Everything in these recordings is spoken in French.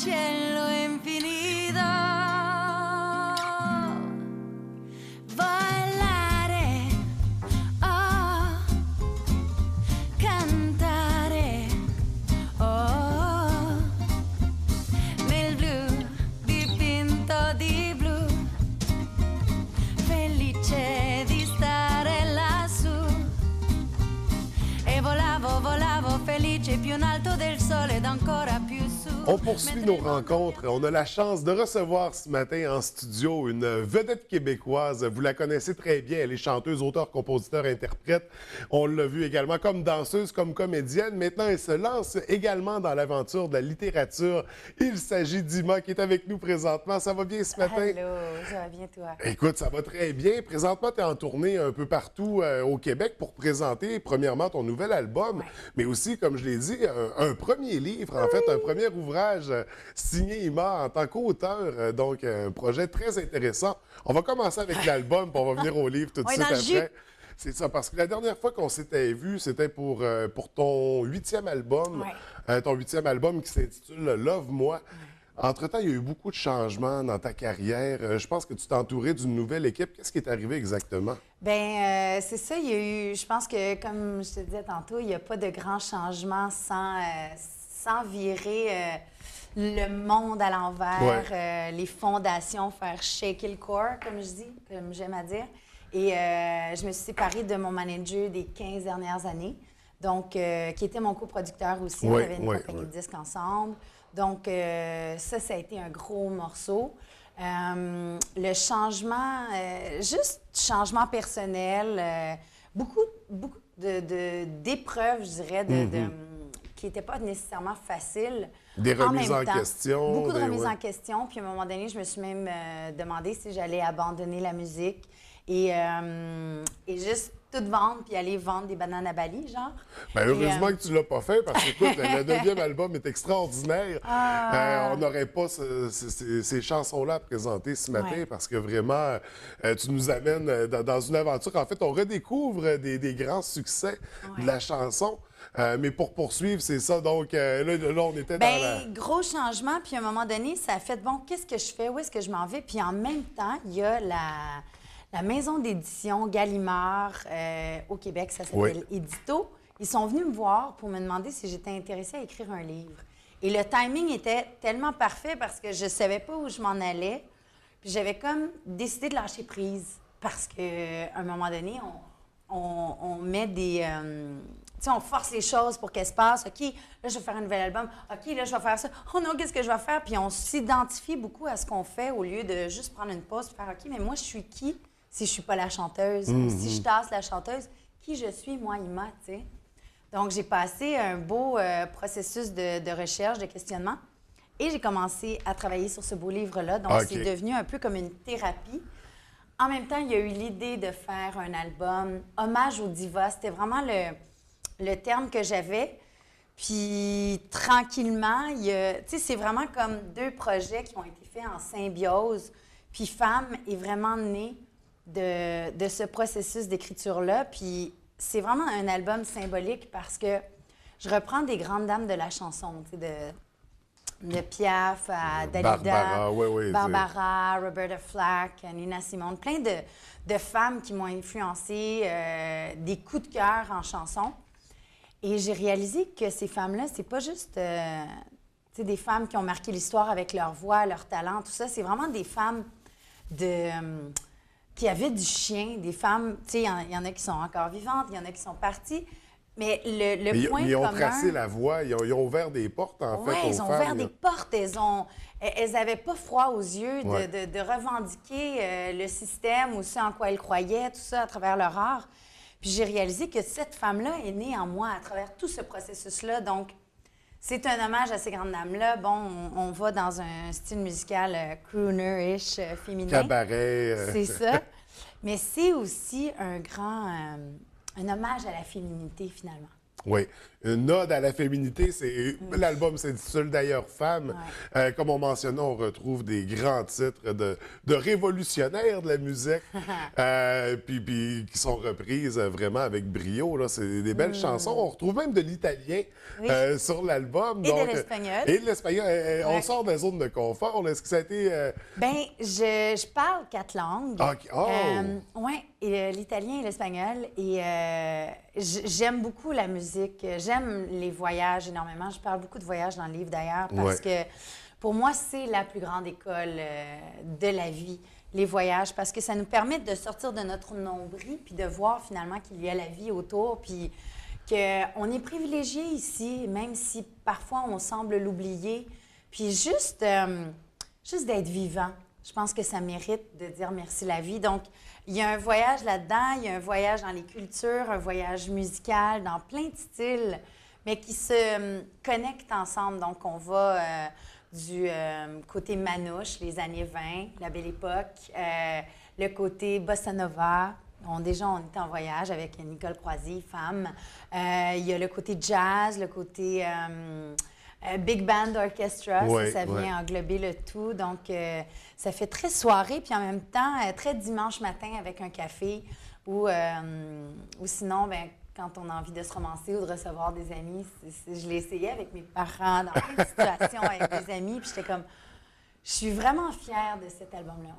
cielo infinito. Ballare, oh, cantare, oh, nel blu dipinto di blu, felice di stare lassù. E volavo, volavo felice più in alto del sole ed ancora più su. On poursuit nos rencontres. On a la chance de recevoir ce matin en studio une vedette québécoise. Vous la connaissez très bien. Elle est chanteuse, auteure, compositeur, interprète. On l'a vu également comme danseuse, comme comédienne. Maintenant, elle se lance également dans l'aventure de la littérature. Il s'agit d'Ima qui est avec nous présentement. Ça va bien ce matin? Allô, ça va bien toi? Écoute, ça va très bien. Présentement, tu es en tournée un peu partout au Québec pour présenter, premièrement, ton nouvel album, Ouais. mais aussi, comme je l'ai dit, un premier livre, en fait, un premier ouvrage signé Ima en tant qu'auteur. Donc, un projet très intéressant. On va commencer avec l'album, puis on va venir au livre tout de On est suite dans le jus. après. C'est ça, parce que la dernière fois qu'on s'était vu, c'était pour ton 8e album, ton 8e album qui s'intitule Love Moi. Entre-temps, il y a eu beaucoup de changements dans ta carrière. Je pense que tu t'es entouré d'une nouvelle équipe. Qu'est-ce qui est arrivé exactement? Bien, c'est ça, il y a eu, je pense que, comme je te disais tantôt, il n'y a pas de grands changements sans virer le monde à l'envers, les fondations, faire shaker le corps, comme je dis, comme j'aime à dire. Et je me suis séparée de mon manager des 15 dernières années, donc qui était mon coproducteur aussi. On avait une compagnie de disques ensemble. Donc, ça a été un gros morceau. Le changement, juste changement personnel, beaucoup d'épreuves, je dirais, qui n'étaient pas nécessairement faciles. Des remises en question. Beaucoup de remises en question. Puis à un moment donné, je me suis même demandé si j'allais abandonner la musique et juste tout vendre puis aller vendre des bananes à Bali, genre. Bien, heureusement que tu ne l'as pas fait parce que, écoute, le 9e album est extraordinaire. On n'aurait pas ces chansons-là à présenter ce matin parce que vraiment, tu nous amènes dans une aventure. En fait, on redécouvre des grands succès de la chanson. Mais pour poursuivre, c'est ça. Donc, là, on était dans la... Gros changement. Puis à un moment donné, ça a fait, bon, qu'est-ce que je fais? Où est-ce que je m'en vais? Puis en même temps, il y a la maison d'édition Gallimard au Québec, ça s'appelle Édito. Ils sont venus me voir pour me demander si j'étais intéressée à écrire un livre. Et le timing était tellement parfait parce que je ne savais pas où je m'en allais. Puis j'avais comme décidé de lâcher prise parce qu'à un moment donné, on met des... tu sais, on force les choses pour qu'elles se passent. OK, là, je vais faire un nouvel album. OK, là, je vais faire ça. Oh non, qu'est-ce que je vais faire? Puis on s'identifie beaucoup à ce qu'on fait au lieu de juste prendre une pause et faire OK, mais moi, je suis qui si je suis pas la chanteuse? Si je tasse la chanteuse, qui je suis, moi, Ima, tu sais? Donc, j'ai passé un beau processus de recherche, de questionnement. Et j'ai commencé à travailler sur ce beau livre-là. Donc, c'est devenu un peu comme une thérapie. En même temps, il y a eu l'idée de faire un album hommage aux divas. C'était vraiment le terme que j'avais. Puis, tranquillement, tu sais, c'est vraiment comme deux projets qui ont été faits en symbiose. Puis, Femme est vraiment née de ce processus d'écriture-là. Puis, c'est vraiment un album symbolique parce que je reprends des grandes dames de la chanson, tu sais, de Piaf à Dalida, Barbara, Roberta Flack, Nina Simone, plein de femmes qui m'ont influencé, des coups de cœur en chanson. Et j'ai réalisé que ces femmes-là, c'est pas juste des femmes qui ont marqué l'histoire avec leur voix, leur talent, tout ça. C'est vraiment des femmes qui avaient du chien, des femmes, tu sais, il y en a qui sont encore vivantes, il y en a qui sont parties. Mais le point commun... Ils ont tracé la voie, ils ont ouvert des portes, en fait, aux femmes. Oui, ils ont ouvert des portes. Elles n'avaient pas froid aux yeux de revendiquer le système ou ce en quoi elles croyaient, tout ça, à travers leur art. Puis j'ai réalisé que cette femme-là est née en moi à travers tout ce processus-là. Donc, c'est un hommage à ces grandes dames-là. Bon, on va dans un style musical crooner-ish, féminin. Cabaret. C'est ça. Mais c'est aussi un hommage à la féminité, finalement. Oui, une ode à la féminité, c'est l'album s'intitule d'ailleurs Femme. Comme on mentionnait, on retrouve des grands titres de révolutionnaires de la musique, puis qui sont reprises vraiment avec brio. Là, c'est des belles chansons. On retrouve même de l'italien sur l'album. Et de l'espagnol. Et de l'espagnol. On sort de la zone de confort. Est-ce que ça a été... Ben, je parle 4 langues. OK. Oh! Oui, l'italien et l'espagnol. Et j'aime beaucoup la musique. J'aime les voyages énormément. Je parle beaucoup de voyages dans le livre d'ailleurs parce que pour moi, c'est la plus grande école de la vie, les voyages, parce que ça nous permet de sortir de notre nombril puis de voir finalement qu'il y a la vie autour puis qu'on est privilégié ici, même si parfois on semble l'oublier. Puis juste d'être vivant. Je pense que ça mérite de dire merci la vie. Donc, il y a un voyage là-dedans, il y a un voyage dans les cultures, un voyage musical, dans plein de styles, mais qui se connectent ensemble. Donc, on va du côté manouche, les années 20, la belle époque, le côté bossa nova. Déjà, on était en voyage avec Nicole Croisy, femme. Il y a le côté jazz, le côté... Big Band Orchestra, ça vient englober le tout. Donc, ça fait très soirée, puis en même temps, très dimanche matin avec un café ou sinon, ben, quand on a envie de se romancer ou de recevoir des amis. Je l'ai essayé avec mes parents dans plein de situations avec des amis, puis j'étais comme... Je suis vraiment fière de cet album-là.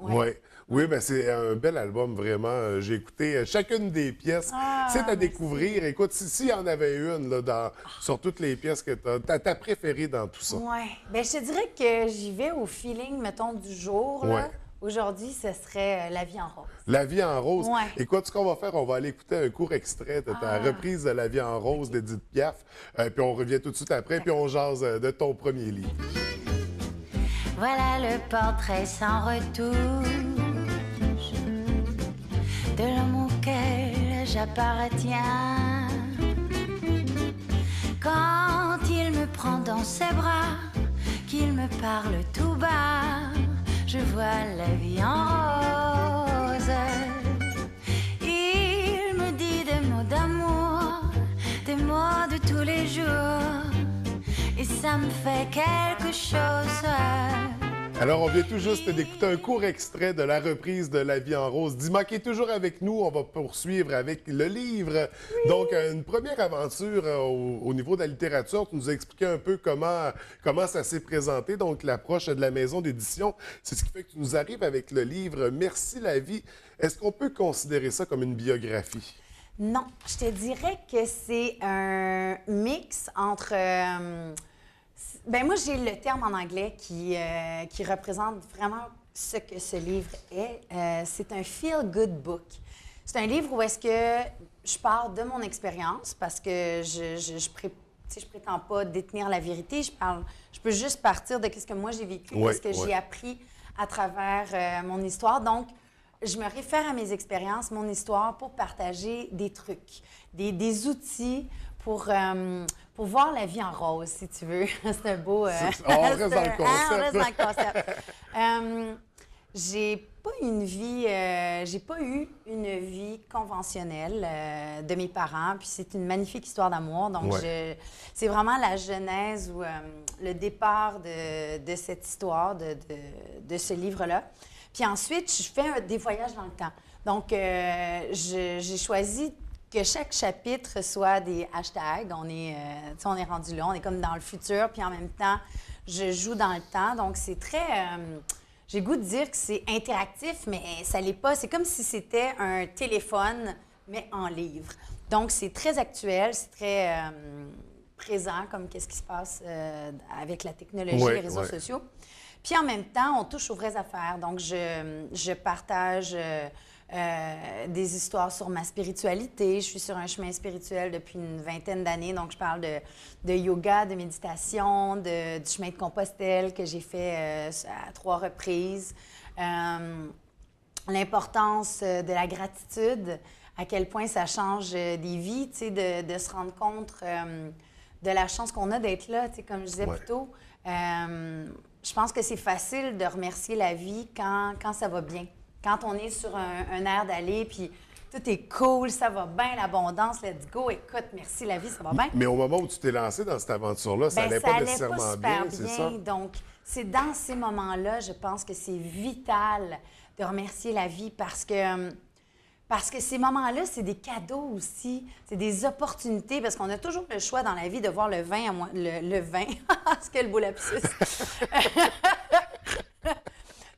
Oui, ben c'est un bel album, vraiment. J'ai écouté chacune des pièces. C'est à découvrir. Écoute, s'il y en avait une là, sur toutes les pièces que tu as, ta préférée dans tout ça? Oui. Bien, je te dirais que j'y vais au feeling, mettons, du jour. Là. Aujourd'hui, ce serait La vie en rose. La vie en rose? Oui. Écoute, ce qu'on va faire, on va aller écouter un court extrait de ta reprise de La vie en rose d'Édith Piaf. Puis on revient tout de suite après, puis on jase de ton premier livre. Voilà le portrait sans retouche de l'homme auquel j'appartiens. Quand il me prend dans ses bras, qu'il me parle tout bas, je vois la vie en rose. Il me dit des mots d'amour, des mots de tous les jours, et ça me fait quelque chose. Alors, on vient tout juste d'écouter un court extrait de la reprise de La vie en rose. Dima qui est toujours avec nous, on va poursuivre avec le livre. Oui. Donc, une première aventure au niveau de la littérature. Tu nous as expliqué un peu comment ça s'est présenté, donc l'approche de la maison d'édition. C'est ce qui fait que tu nous arrives avec le livre « Merci la vie ». Est-ce qu'on peut considérer ça comme une biographie? Non, je te dirais que c'est un mix entre... Ben moi, j'ai le terme en anglais qui représente vraiment ce que ce livre est. C'est un feel-good book. C'est un livre où est-ce que je parle de mon expérience parce que je prétends pas détenir la vérité. Je peux juste partir de ce que moi j'ai vécu, ce que j'ai appris à travers mon histoire. Donc, je me réfère à mes expériences, mon histoire, pour partager des trucs, des outils pour voir la vie en rose, si tu veux. C'est un beau... on reste dans le concept. On reste dans le concept. J'ai pas eu une vie conventionnelle de mes parents, puis c'est une magnifique histoire d'amour. Donc, c'est vraiment la genèse ou le départ de cette histoire, de ce livre-là. Puis ensuite, je fais des voyages dans le temps. Donc, j'ai choisi que chaque chapitre soit des hashtags. On est rendu là, on est comme dans le futur, puis en même temps, je joue dans le temps. Donc, c'est très... j'ai le goût de dire que c'est interactif, mais ça l'est pas. C'est comme si c'était un téléphone, mais en livre. Donc, c'est très actuel, c'est très présent, comme qu'est-ce qui se passe avec la technologie, les réseaux sociaux. Puis en même temps, on touche aux vraies affaires. Donc, je partage des histoires sur ma spiritualité. Je suis sur un chemin spirituel depuis une vingtaine d'années. Donc, je parle de yoga, de méditation, du chemin de Compostelle que j'ai fait à 3 reprises. L'importance de la gratitude, à quel point ça change des vies, tu sais, de se rendre compte de la chance qu'on a d'être là, tu sais, comme je disais plus tôt. Je pense que c'est facile de remercier la vie quand ça va bien. Quand on est sur un air d'aller, puis tout est cool, ça va bien, l'abondance, let's go. Écoute, merci la vie, ça va bien. Mais au moment où tu t'es lancé dans cette aventure-là, ça n'allait pas nécessairement bien, c'est ça? Donc, c'est dans ces moments-là, je pense que c'est vital de remercier la vie parce que ces moments-là, c'est des cadeaux aussi, c'est des opportunités, parce qu'on a toujours le choix dans la vie de voir le vin le vin, c'est quel beau lapsus!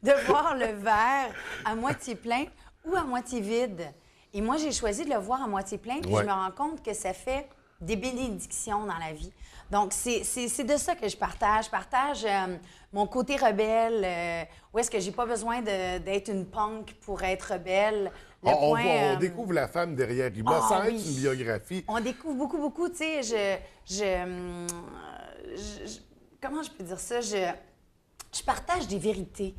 De voir le verre à moitié plein ou à moitié vide. Et moi, j'ai choisi de le voir à moitié plein, puis je me rends compte que ça fait des bénédictions dans la vie. Donc, c'est de ça que je partage. Je partage mon côté rebelle, où est-ce que j'ai pas besoin d'être une punk pour être rebelle. On découvre la femme derrière Rima, sans être une biographie. On découvre beaucoup, beaucoup. Tu sais, comment je peux dire ça? Je partage des vérités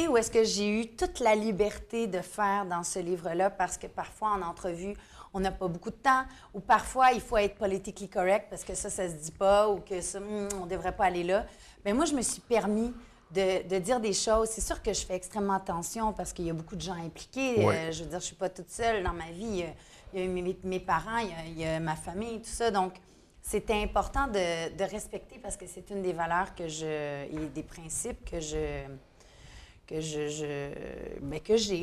où est-ce que j'ai eu toute la liberté de faire dans ce livre-là, parce que parfois, en entrevue, on n'a pas beaucoup de temps, ou parfois, il faut être politically correct parce que ça se dit pas, ou que ça, on devrait pas aller là. Mais moi, je me suis permis de dire des choses. C'est sûr que je fais extrêmement attention parce qu'il y a beaucoup de gens impliqués. Ouais. Je veux dire, je suis pas toute seule dans ma vie. Il y a eu mes parents, il y a ma famille, tout ça. Donc, c'est important de respecter parce que c'est une des valeurs et des principes que j'ai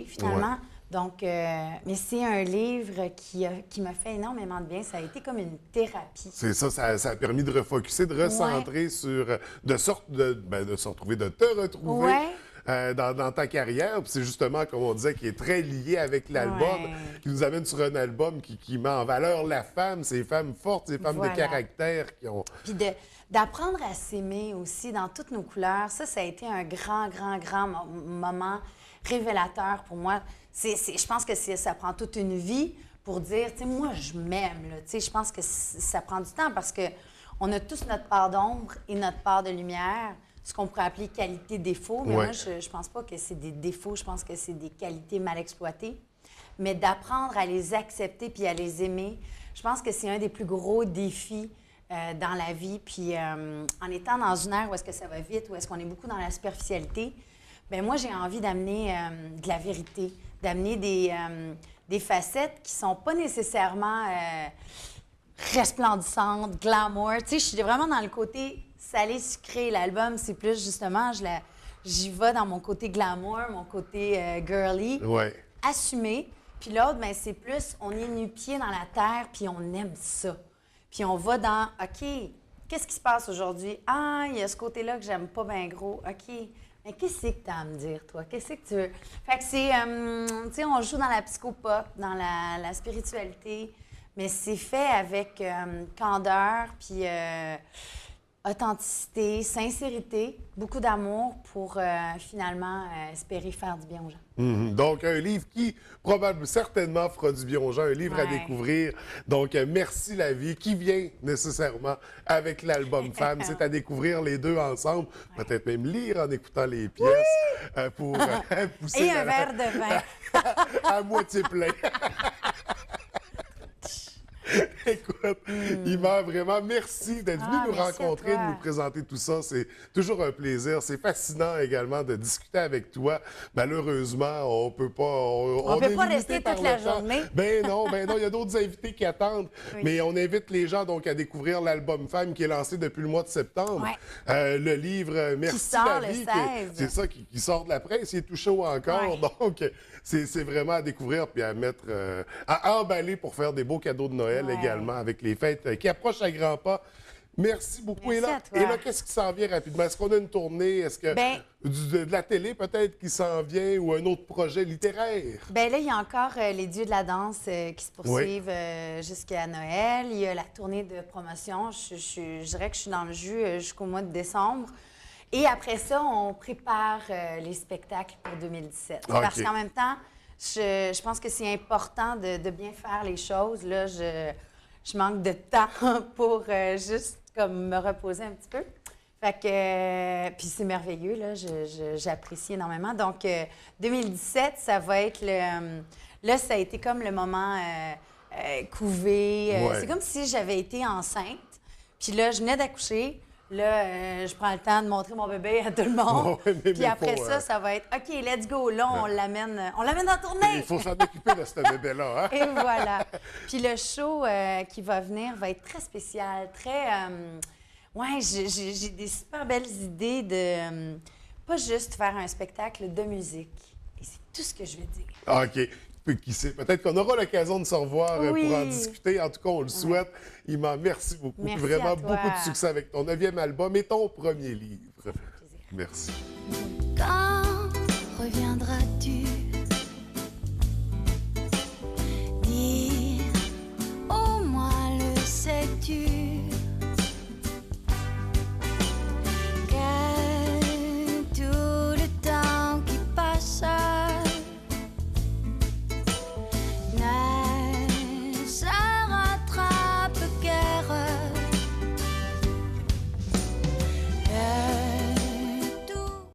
finalement. Ouais. Donc, mais c'est un livre qui m'a fait énormément de bien. Ça a été comme une thérapie. C'est ça, ça a permis de refocuser, de recentrer sur, de se retrouver, de te retrouver. Dans ta carrière. Puis c'est justement, comme on disait, qui est très lié avec l'album, qui nous amène sur un album qui met en valeur la femme, ces femmes fortes, ces femmes de caractère qui ont... Puis d'apprendre à s'aimer aussi dans toutes nos couleurs, ça a été un grand, grand, grand moment révélateur pour moi. Je pense que ça prend toute une vie pour dire, tu sais, moi, je m'aime. Tu sais, je pense que ça prend du temps parce qu'on a tous notre part d'ombre et notre part de lumière, ce qu'on pourrait appeler qualité-défaut. Mais moi, je pense pas que c'est des défauts, je pense que c'est des qualités mal exploitées. Mais d'apprendre à les accepter puis à les aimer, je pense que c'est un des plus gros défis dans la vie. Puis en étant dans une ère où est-ce que ça va vite, où est-ce qu'on est beaucoup dans la superficialité, bien moi, j'ai envie d'amener de la vérité, d'amener des facettes qui sont pas nécessairement resplendissantes, glamour. Tu sais, je suis vraiment dans le côté salé, sucré. L'album, c'est plus justement, j'y vais dans mon côté glamour, mon côté girly, assumé. Puis l'autre, bien, c'est plus, on est nu-pieds dans la terre, puis on aime ça. Puis on va dans, OK, qu'est-ce qui se passe aujourd'hui? Ah, il y a ce côté-là que j'aime pas bien gros. OK, mais qu'est-ce que tu as à me dire, toi? Qu'est-ce que tu veux? Fait que c'est, tu sais, on joue dans la psychopop, dans la spiritualité, mais c'est fait avec candeur, puis authenticité, sincérité, beaucoup d'amour pour finalement espérer faire du bien aux gens. Donc, un livre qui certainement fera du bien aux gens, un livre à découvrir. Donc, merci la vie, qui vient nécessairement avec l'album Femme. C'est à découvrir les deux ensemble, peut-être même lire en écoutant les pièces pour pousser. Et un verre de vin. À moitié plein. Écoute, Ima, vraiment, merci d'être venu nous rencontrer, de nous présenter tout ça. C'est toujours un plaisir. C'est fascinant également de discuter avec toi. Malheureusement, on peut pas... On peut pas rester toute la journée. Ben non, il y a d'autres invités qui attendent. Mais on invite les gens donc à découvrir l'album Femme qui est lancé depuis le mois de septembre. Le livre Merci qui sort la vie. Le 16. C'est ça, qui sort de la presse. Il est tout chaud encore. Donc, c'est vraiment à découvrir puis à mettre... à emballer pour faire des beaux cadeaux de Noël également avec les fêtes qui approchent à grands pas. Merci beaucoup. Merci et là, qu'est-ce qui s'en vient rapidement? Est-ce qu'on a une tournée? Est-ce que de la télé peut-être qui s'en vient ou un autre projet littéraire? Bien là, il y a encore les Dieux de la danse qui se poursuivent jusqu'à Noël. Il y a la tournée de promotion. Je dirais que je suis dans le jus jusqu'au mois de décembre. Et après ça, on prépare les spectacles pour 2017. Parce qu'en même temps, je pense que c'est important de bien faire les choses. Là, je manque de temps pour juste comme me reposer un petit peu. Fait que, puis c'est merveilleux, là, j'apprécie énormément. Donc, 2017, ça va être là, ça a été comme le moment couvé. C'est comme si j'avais été enceinte. Puis là, je venais d'accoucher. Là, je prends le temps de montrer mon bébé à tout le monde. Puis après ça, ça va être OK, let's go. Là, on l'amène en tournée. Il faut s'en occuper de ce bébé-là. Hein? Et voilà. Puis le show qui va venir va être très spécial, très... ouais, j'ai des super belles idées de pas juste faire un spectacle de musique. Et c'est tout ce que je veux dire. OK. Puis qui sait, peut-être qu'on aura l'occasion de se revoir pour en discuter. En tout cas, on le souhaite. Ima, merci beaucoup. Merci vraiment à toi. beaucoup de succès avec ton 9e album et ton premier livre. Merci. Quand reviendras-tu?